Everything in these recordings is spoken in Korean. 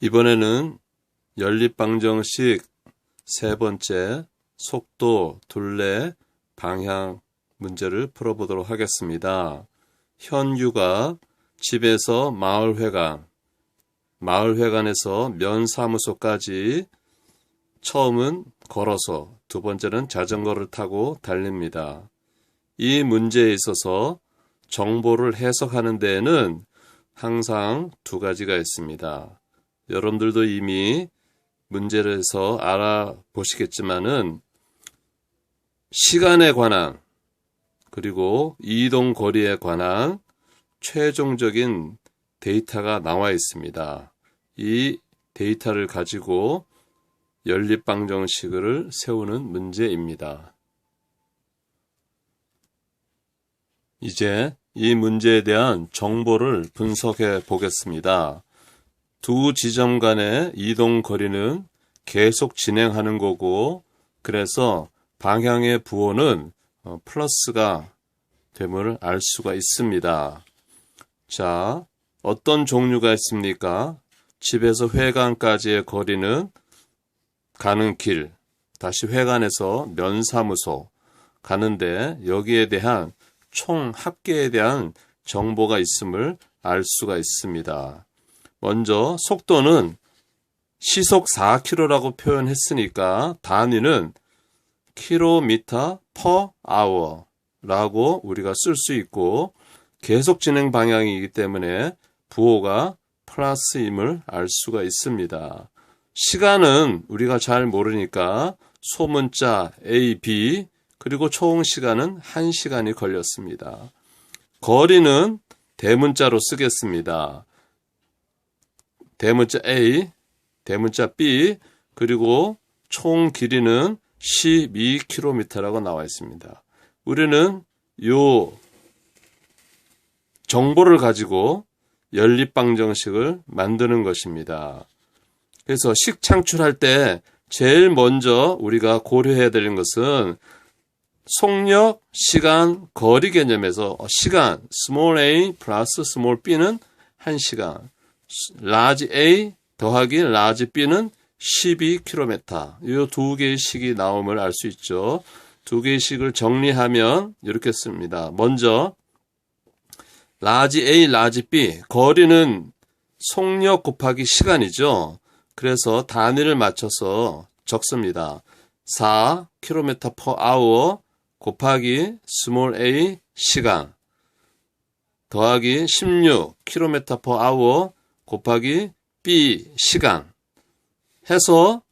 이번에는 연립방정식 세 번째 속도, 둘레, 방향 문제를 풀어보도록 하겠습니다. 현유가 집에서 마을회관에서 면사무소까지 처음은 걸어서, 두 번째는 자전거를 타고 달립니다. 이 문제에 있어서 정보를 해석하는 데에는 항상 두 가지가 있습니다. 여러분들도 이미 문제를 해서 알아보시겠지만은 시간에 관한 그리고 이동 거리에 관한 최종적인 데이터가 나와 있습니다. 이 데이터를 가지고 연립방정식을 세우는 문제입니다. 이제 이 문제에 대한 정보를 분석해 보겠습니다. 두 지점 간의 이동 거리는 계속 진행하는 거고, 그래서 방향의 부호는 플러스가 됨을 알 수가 있습니다. 자, 어떤 종류가 있습니까? 집에서 회관까지의 거리는 가는 길, 다시 회관에서 면사무소 가는데 여기에 대한 총 합계에 대한 정보가 있음을 알 수가 있습니다. 먼저 속도는 시속 4km라고 표현했으니까 단위는 km per hour라고 우리가 쓸 수 있고, 계속 진행 방향이기 때문에 부호가 플러스임을 알 수가 있습니다. 시간은 우리가 잘 모르니까 소문자 A, B, 그리고 총 시간은 1시간이 걸렸습니다. 거리는 대문자로 쓰겠습니다. 대문자 A, 대문자 B, 그리고 총 길이는 12km라고 나와 있습니다. 우리는 이 정보를 가지고 연립방정식을 만드는 것입니다. 그래서 식 창출할 때 제일 먼저 우리가 고려해야 되는 것은 속력, 시간, 거리 개념에서 시간, small a 플러스 small b는 1시간, large a 더하기 large b는 12km. 이 두 개의 식이 나옴을 알 수 있죠. 두 개의 식을 정리하면 이렇게 씁니다. 먼저 large a, large b, 거리는 속력 곱하기 시간이죠. 그래서 단위를 맞춰서 적습니다. 4km per hour 곱하기 small a 시간 더하기 16km per hour 곱하기 b 시간 해서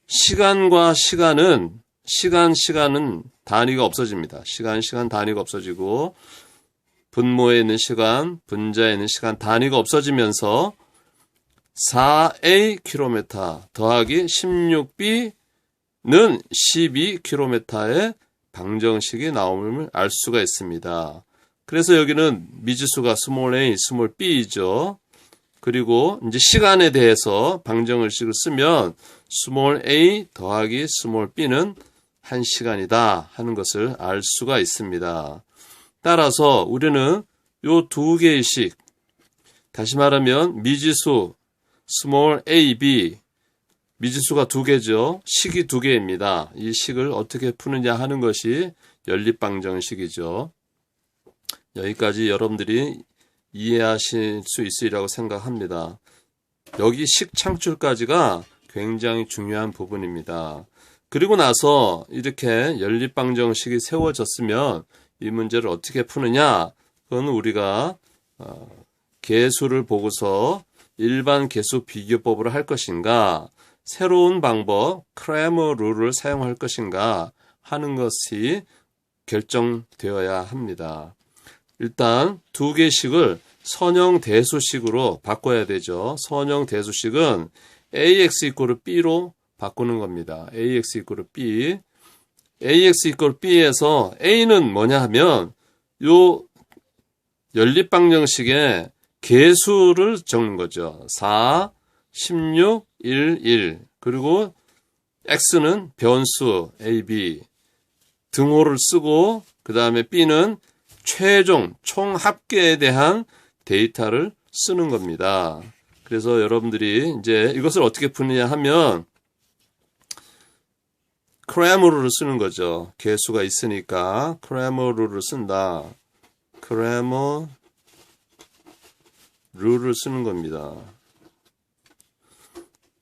시간과 시간은 시간은 단위가 없어집니다. 시간 단위가 없어지고 분모에 있는 시간, 분자에 있는 시간 단위가 없어지면서 4a km 더하기 16b는 12km의 방정식이 나옴을 알 수가 있습니다. 그래서 여기는 미지수가 small a, small b이죠. 그리고 이제 시간에 대해서 방정식을 쓰면 small a 더하기 small b는 1시간이다 하는 것을 알 수가 있습니다. 따라서 우리는 이 두 개의 식, 다시 말하면 미지수 small a, b, 미지수가 두 개죠. 식이 두 개입니다. 이 식을 어떻게 푸느냐 하는 것이 연립방정식이죠. 여기까지 여러분들이 이해하실 수 있으리라고 생각합니다. 여기 식 창출까지가 굉장히 중요한 부분입니다. 그리고 나서 이렇게 연립방정식이 세워졌으면 이 문제를 어떻게 푸느냐? 그건 우리가 계수를 보고서 일반 계수 비교법으로 할 것인가, 새로운 방법 크래머 룰을 사용할 것인가 하는 것이 결정되어야 합니다. 일단 두 개식을 선형 대수식으로 바꿔야 되죠. 선형 대수식은 ax 이퀄 b로 바꾸는 겁니다. ax 이퀄 b. ax 이퀄 b에서 a는 뭐냐 하면 요 연립방정식의 계수를 적는 거죠. 4, 16, 1. 그리고 x는 변수 a, b 등호를 쓰고, 그 다음에 b는 최종 총 합계에 대한 데이터를 쓰는 겁니다. 그래서 여러분들이 이제 이것을 어떻게 푸느냐 하면 크레모 룰을 쓰는 거죠. 개수가 있으니까 크레모 룰을 쓴다. 크레모 룰을 쓰는 겁니다.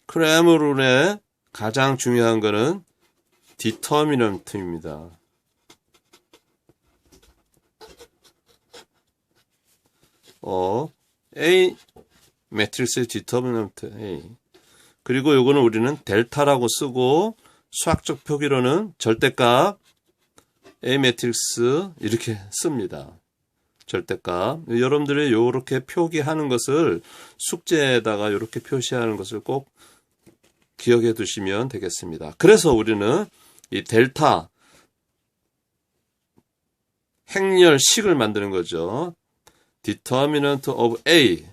크레모 룰의 가장 중요한 거는 디터미넌트입니다. A 매트릭스의 디터미넌트 A. 그리고 요거는 우리는 델타라고 쓰고 수학적 표기로는 절대값 A 매트릭스 이렇게 씁니다. 절대값. 여러분들이 요렇게 표기하는 것을 숙제에다가 요렇게 표시하는 것을 꼭 기억해 두시면 되겠습니다. 그래서 우리는 이 델타 행렬식을 만드는 거죠. determinant of A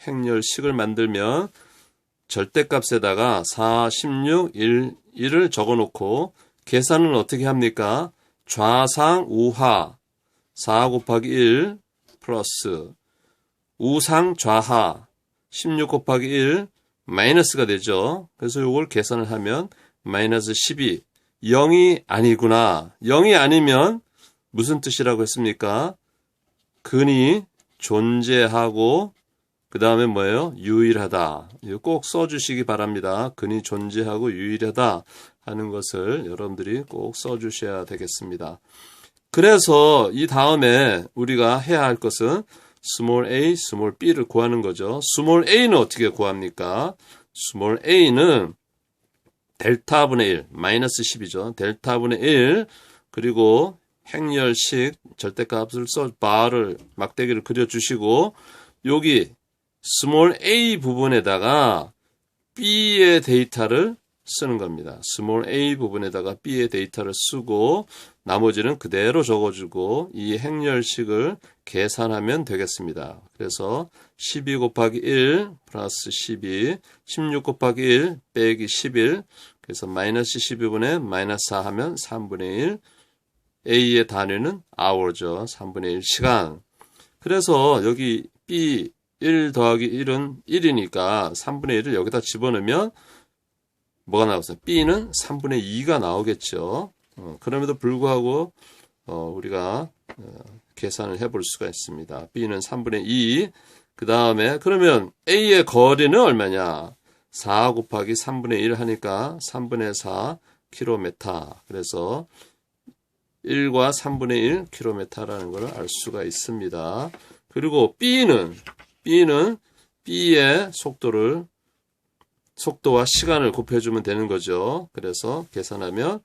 행렬식을 만들면 절대값에다가 4, 16, 1을 적어놓고 계산은 어떻게 합니까? 좌상 우하 4 곱하기 1 플러스 우상 좌하 16 곱하기 1 마이너스가 되죠. 그래서 이걸 계산을 하면 마이너스 12 0이 아니구나. 0이 아니면 무슨 뜻이라고 했습니까? 근이 존재하고 그 다음에 뭐예요? 유일하다. 이거 꼭 써주시기 바랍니다. 근이 존재하고 유일하다 하는 것을 여러분들이 꼭 써주셔야 되겠습니다. 그래서 이 다음에 우리가 해야 할 것은 small a, small b를 구하는 거죠. small a는 어떻게 구합니까? small a는 델타분의 1, 마이너스 10이죠. 델타분의 1 그리고 행렬식 절대값을 바를 막대기를 그려주시고 여기 small a 부분에다가 b의 데이터를 쓰는 겁니다. small a 부분에다가 b의 데이터를 쓰고 나머지는 그대로 적어주고 이 행렬식을 계산하면 되겠습니다. 그래서 12 곱하기 1 플러스 12, 16 곱하기 1 빼기 11 그래서 마이너스 12분의 마이너스 4 하면 3분의 1 A의 단위는 hour죠. 3분의 1 시간. 그래서 여기 B 1 더하기 1은 1이니까 3분의 1을 여기다 집어넣으면 뭐가 나오겠어요? B는 3분의 2가 나오겠죠. 그럼에도 불구하고 우리가 계산을 해볼 수가 있습니다. B는 3분의 2. 그 다음에 그러면 A의 거리는 얼마냐? 4 곱하기 3분의 1 하니까 3분의 4 킬로미터. 그래서 1과 3분의 1 킬로미터라는 걸 알 수가 있습니다. 그리고 B는 B의 속도와 시간을 곱해주면 되는 거죠. 그래서 계산하면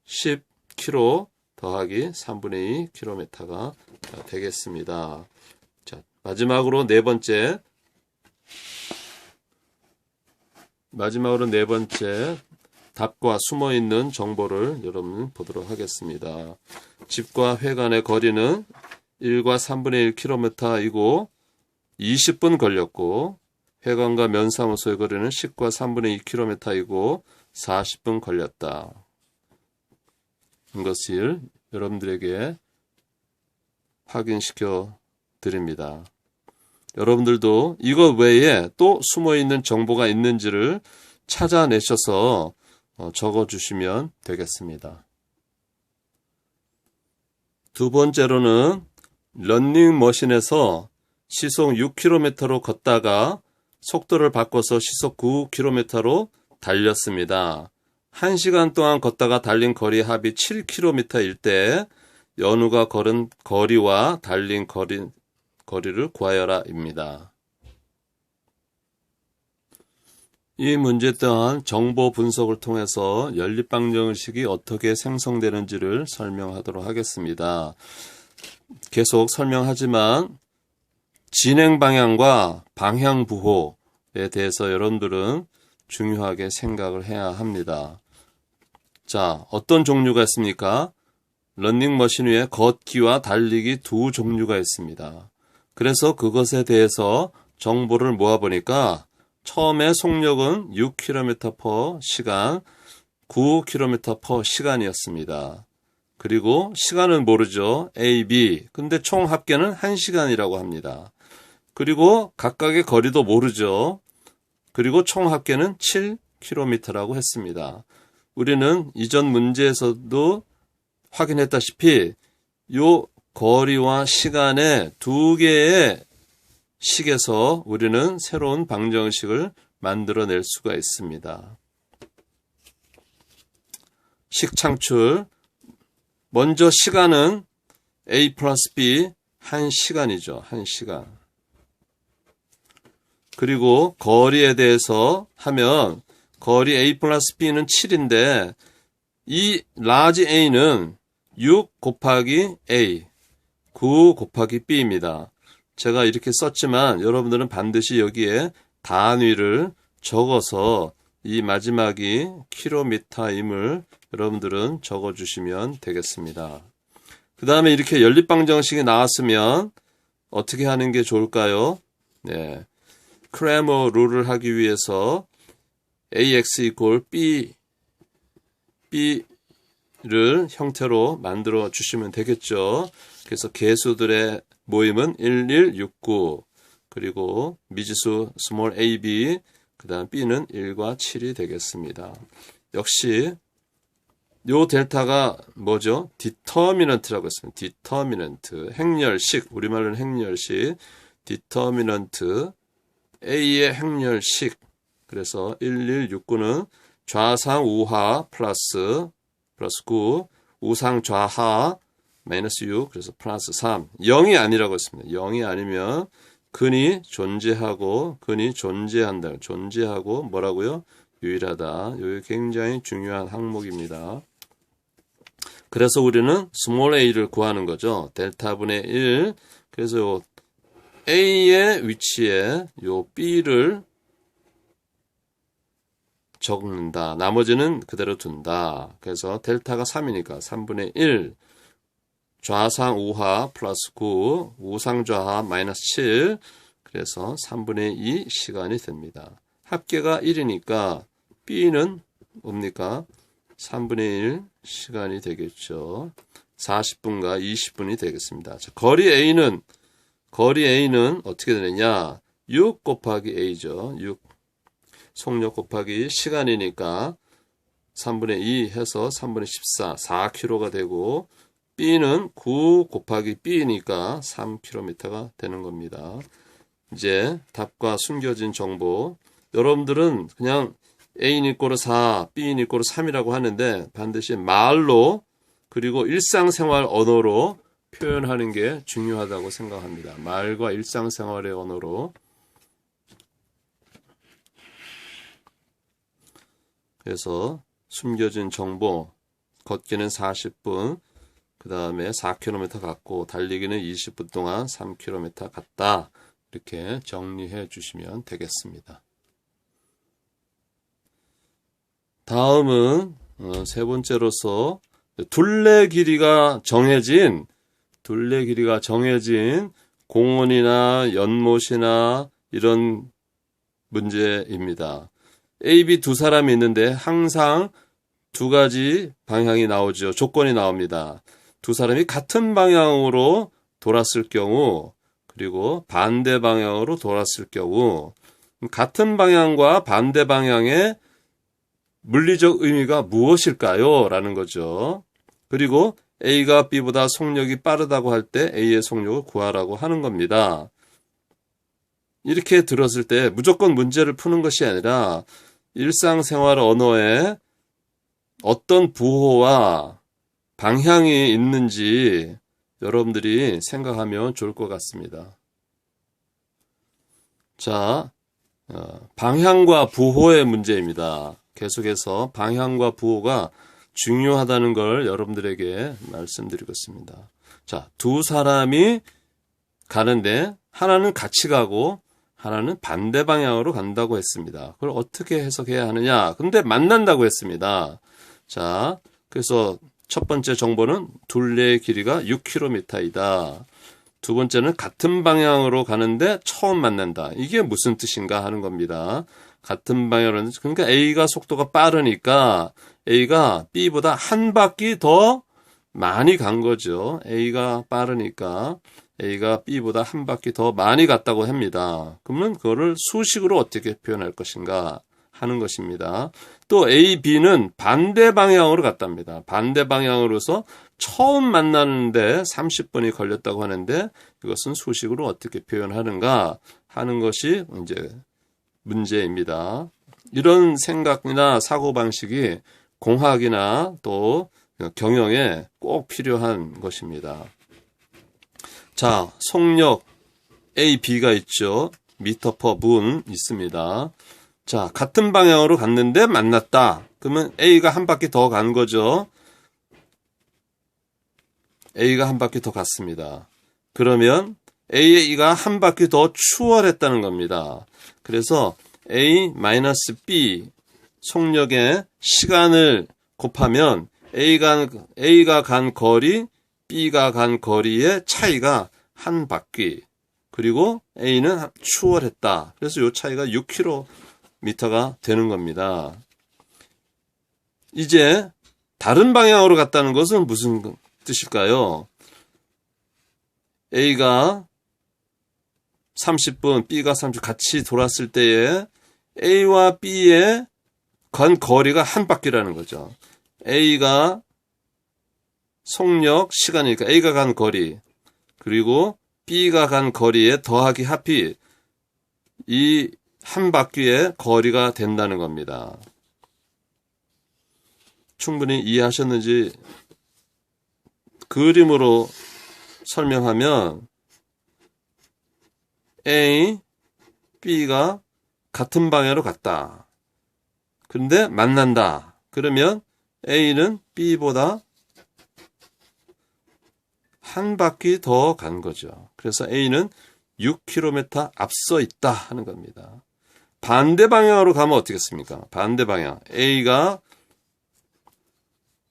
10km 더하기 3분의 2 킬로미터가 되겠습니다. 자, 마지막으로 네 번째 답과 숨어있는 정보를 여러분 보도록 하겠습니다. 집과 회관의 거리는 1과 3분의 1km이고 20분 걸렸고 회관과 면사무소의 거리는 10과 3분의 2km이고 40분 걸렸다. 이것을 여러분들에게 확인시켜 드립니다. 여러분들도 이거 외에 또 숨어있는 정보가 있는지를 찾아내셔서 적어주시면 되겠습니다. 두 번째로는 러닝머신에서 시속 6km로 걷다가 속도를 바꿔서 시속 9km로 달렸습니다. 1시간 동안 걷다가 달린 거리 합이 7km일 때 연우가 걸은 거리와 달린 거리를 구하여라입니다. 이 문제 또한 정보 분석을 통해서 연립방정식이 어떻게 생성되는지를 설명하도록 하겠습니다. 계속 설명하지만 진행 방향과 방향 부호에 대해서 여러분들은 중요하게 생각을 해야 합니다. 자, 어떤 종류가 있습니까? 러닝머신 위에 걷기와 달리기 두 종류가 있습니다. 그래서 그것에 대해서 정보를 모아보니까 처음에 속력은 6km/시간, 9km/시간이었습니다. 그리고 시간은 모르죠. A, B. 근데 총 합계는 1시간이라고 합니다. 그리고 각각의 거리도 모르죠. 그리고 총 합계는 7km라고 했습니다. 우리는 이전 문제에서도 확인했다시피 요 거리와 시간의 두 개의 식에서 우리는 새로운 방정식을 만들어낼 수가 있습니다. 식 창출. 먼저 시간은 A 플러스 B 1시간이죠. 1시간. 그리고 거리에 대해서 하면 거리 A 플러스 B는 7인데 이 라지 A는 6 곱하기 A, 9 곱하기 B입니다. 제가 이렇게 썼지만 여러분들은 반드시 여기에 단위를 적어서 이 마지막이 킬로미터임을 여러분들은 적어주시면 되겠습니다. 그 다음에 이렇게 연립방정식이 나왔으면 어떻게 하는 게 좋을까요? 네, 크레머 룰을 하기 위해서 AX 이퀄 B를 형태로 만들어 주시면 되겠죠. 그래서 개수들의 모임은 1169, 그리고 미지수 스몰 ab, 그 다음 b는 1과 7이 되겠습니다. 역시 요 델타가 뭐죠? 디터미넌트라고 했습니다. 디터미넌트, 행렬식, 우리말로는 행렬식, 디터미넌트, a의 행렬식. 그래서 1169는 좌상 우하 플러스 9, 우상 좌하 마이너스 6, 그래서 플러스 3. 0이 아니라고 했습니다. 0이 아니면 근이 존재하고 뭐라고요? 유일하다. 이게 굉장히 중요한 항목입니다. 그래서 우리는 스몰 a를 구하는 거죠. 델타분의 1. 그래서 요 a의 위치에 요 b를 적는다. 나머지는 그대로 둔다. 그래서 델타가 3이니까 3분의 1. 좌상 우하 플러스 9, 우상 좌하 마이너스 7, 그래서 3분의 2 시간이 됩니다. 합계가 1이니까 B는 뭡니까? 3분의 1 시간이 되겠죠. 40분과 20분이 되겠습니다. 자, 거리 A는 어떻게 되느냐? 6 곱하기 A죠. 6. 속력 곱하기 시간이니까 3분의 2 해서 3분의 14, 4km가 되고, B는 9 곱하기 B니까 3km가 되는 겁니다. 이제 답과 숨겨진 정보. 여러분들은 그냥 A는 이꼬르 4, B는 이꼬르 3이라고 하는데 반드시 말로 그리고 일상생활 언어로 표현하는 게 중요하다고 생각합니다. 말과 일상생활의 언어로. 그래서 숨겨진 정보. 걷기는 40분. 그 다음에 4km 갔고 달리기는 20분 동안 3km 갔다. 이렇게 정리해 주시면 되겠습니다. 다음은 세 번째로서 둘레 길이가 정해진 공원이나 연못이나 이런 문제입니다. A, B 두 사람이 있는데 항상 두 가지 방향이 나오죠. 조건이 나옵니다. 두 사람이 같은 방향으로 돌았을 경우, 그리고 반대 방향으로 돌았을 경우, 같은 방향과 반대 방향의 물리적 의미가 무엇일까요? 라는 거죠. 그리고 A가 B보다 속력이 빠르다고 할 때 A의 속력을 구하라고 하는 겁니다. 이렇게 들었을 때 무조건 문제를 푸는 것이 아니라 일상생활 언어에 어떤 부호와 방향이 있는지 여러분들이 생각하면 좋을 것 같습니다. 자, 방향과 부호의 문제입니다. 계속해서 방향과 부호가 중요하다는 걸 여러분들에게 말씀드리겠습니다. 자, 두 사람이 가는데 하나는 같이 가고 하나는 반대 방향으로 간다고 했습니다. 그걸 어떻게 해석해야 하느냐? 근데 만난다고 했습니다. 자, 그래서 첫 번째 정보는 둘레의 길이가 6km이다. 두 번째는 같은 방향으로 가는데 처음 만난다. 이게 무슨 뜻인가 하는 겁니다. 같은 방향으로, 그러니까 A가 속도가 빠르니까 A가 B보다 한 바퀴 더 많이 간 거죠. A가 빠르니까 A가 B보다 한 바퀴 더 많이 갔다고 합니다. 그러면 그거를 수식으로 어떻게 표현할 것인가 하는 것입니다. 또 A, B는 반대 방향으로 갔답니다. 반대 방향으로서 처음 만나는데 30분이 걸렸다고 하는데 이것은 수식으로 어떻게 표현하는가 하는 것이 이제 문제입니다. 이런 생각이나 사고방식이 공학이나 또 경영에 꼭 필요한 것입니다. 자, 속력 A, B가 있죠. 미터 퍼 분 있습니다. 자, 같은 방향으로 갔는데 만났다. 그러면 A가 한 바퀴 더 간 거죠. A가 한 바퀴 더 갔습니다. 그러면 A가 한 바퀴 더 추월했다는 겁니다. 그래서 A-B 속력의 시간을 곱하면 A가 간 거리, B가 간 거리의 차이가 한 바퀴. 그리고 A는 추월했다. 그래서 이 차이가 6km가 되는 겁니다. 이제 다른 방향으로 갔다는 것은 무슨 뜻일까요? A가 30분, B가 30분 같이 돌았을 때에 A와 B의 간 거리가 한 바퀴라는 거죠. A가 속력, 시간이니까 A가 간 거리, 그리고 B가 간 거리에 더하기 합이 이 한 바퀴의 거리가 된다는 겁니다. 충분히 이해하셨는지 그림으로 설명하면 A, B가 같은 방향으로 갔다. 그런데 만난다. 그러면 A는 B보다 한 바퀴 더 간 거죠. 그래서 A는 6km 앞서 있다 하는 겁니다. 반대 방향으로 가면 어떻겠습니까? 반대 방향. A가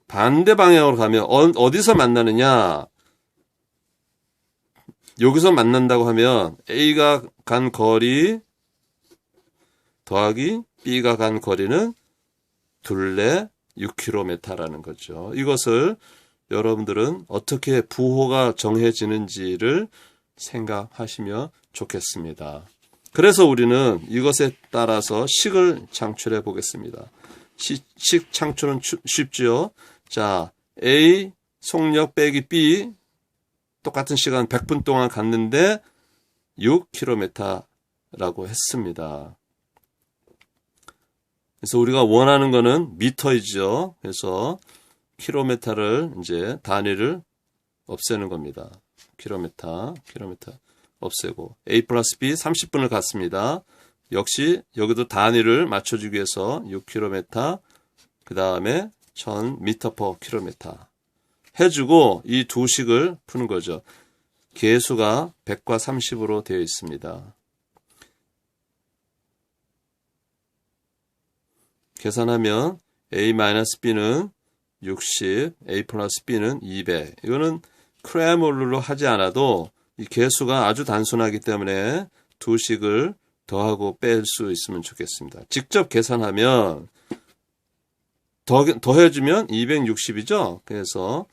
반대 방향으로 가면 어디서 만나느냐? 여기서 만난다고 하면 A가 간 거리 더하기 B가 간 거리는 둘레 6km라는 거죠. 이것을 여러분들은 어떻게 부호가 정해지는지를 생각하시면 좋겠습니다. 그래서 우리는 이것에 따라서 식을 창출해 보겠습니다. 식 창출은 쉽죠. 자, A 속력 빼기 B 똑같은 시간 100분 동안 갔는데 6km라고 했습니다. 그래서 우리가 원하는 거는 미터이죠. 그래서 킬로미터를 이제 단위를 없애는 겁니다. 킬로미터 없애고 A 플러스 B 30분을 갔습니다. 역시 여기도 단위를 맞춰주기 위해서 6km 그 다음에 1000m per km 해주고 이 두 식을 푸는 거죠. 계수가 100과 30으로 되어 있습니다. 계산하면 A-B는 60, A 플러스 B는 200. 이거는 크레몰룰로 하지 않아도 이 계수가 아주 단순하기 때문에 두 식을 더하고 뺄 수 있으면 좋겠습니다. 직접 계산하면 더해주면 260이죠. 그래서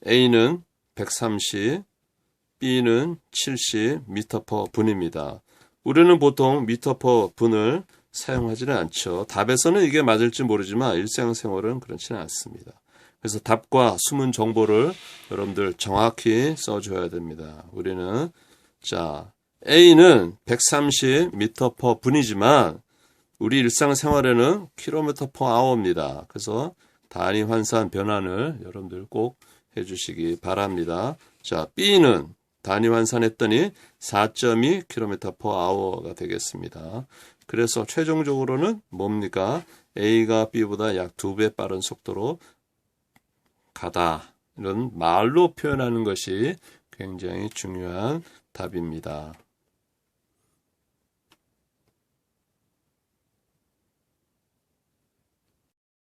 A는 130, B는 70 미터 퍼 분입니다. 우리는 보통 미터 퍼 분을 사용하지는 않죠. 답에서는 이게 맞을지 모르지만 일상생활은 그렇지는 않습니다. 그래서 답과 숨은 정보를 여러분들 정확히 써줘야 됩니다. 우리는 자 A는 130m per 분이지만 우리 일상생활에는 km per hour입니다. 그래서 단위 환산 변환을 여러분들 꼭 해주시기 바랍니다. 자 B는 단위 환산했더니 4.2 km per hour가 되겠습니다. 그래서 최종적으로는 뭡니까? A가 B보다 약 2배 빠른 속도로 가다. 이런 말로 표현하는 것이 굉장히 중요한 답입니다.